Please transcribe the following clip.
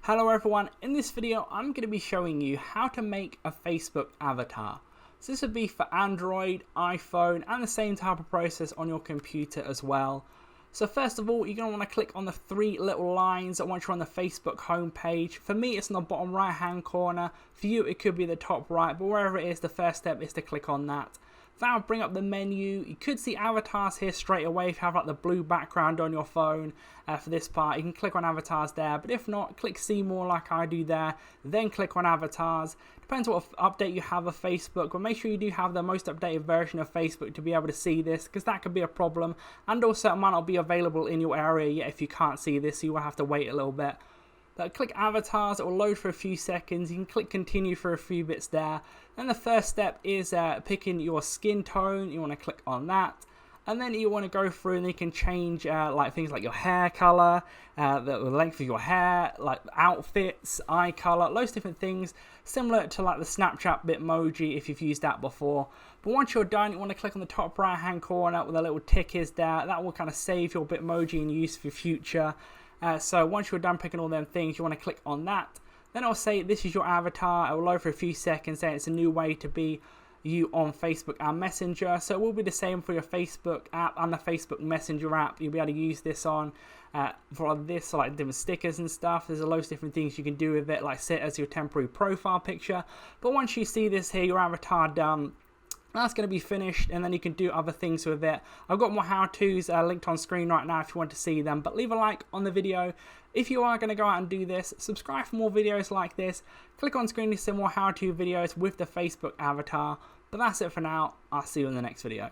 Hello everyone, in this video I'm going to be showing you how to make a Facebook avatar. So this would be for Android, iPhone and the same type of process on your computer as well. So first of all, you're going to want to click on the three little lines once you're on the Facebook homepage. For me it's in the bottom right hand corner, for you it could be the top right, but wherever it is, the first step is to click on that. That'll bring up the menu. You could see avatars here straight away if you have like the blue background on your phone for this part. You can click on avatars there, but if not, click see more like I do there, then click on avatars. Depends what update you have of Facebook, but make sure you do have the most updated version of Facebook to be able to see this, because that could be a problem, and also it might not be available in your area yet if you can't see this, so you will have to wait a little bit. But click avatars, it will load for a few seconds. You can click continue for a few bits there. Then the first step is picking your skin tone. You want to click on that. And then you want to go through and you can change like things like your hair color, the length of your hair, like outfits, eye color, loads of different things, similar to like the Snapchat Bitmoji if you've used that before. But once you're done, you want to click on the top right hand corner where the little tick is there. That will kind of save your Bitmoji and use for future. So once you're done picking all them things, you want to click on that. Then I'll say this is your avatar. It will load for a few seconds, saying it's a new way to be you on Facebook and Messenger. So it will be the same for your Facebook app and the Facebook Messenger app. You'll be able to use this on for this, like different stickers and stuff. There's a loads of different things you can do with it, like set as your temporary profile picture. But once you see this here, your avatar done, that's going to be finished, and then you can do other things with it. I've got more how-tos linked on screen right now if you want to see them, but leave a like on the video if you are going to go out and do this. Subscribe for more videos like this. Click on screen to see more how-to videos with the Facebook avatar. But that's it for now. I'll see you in the next video.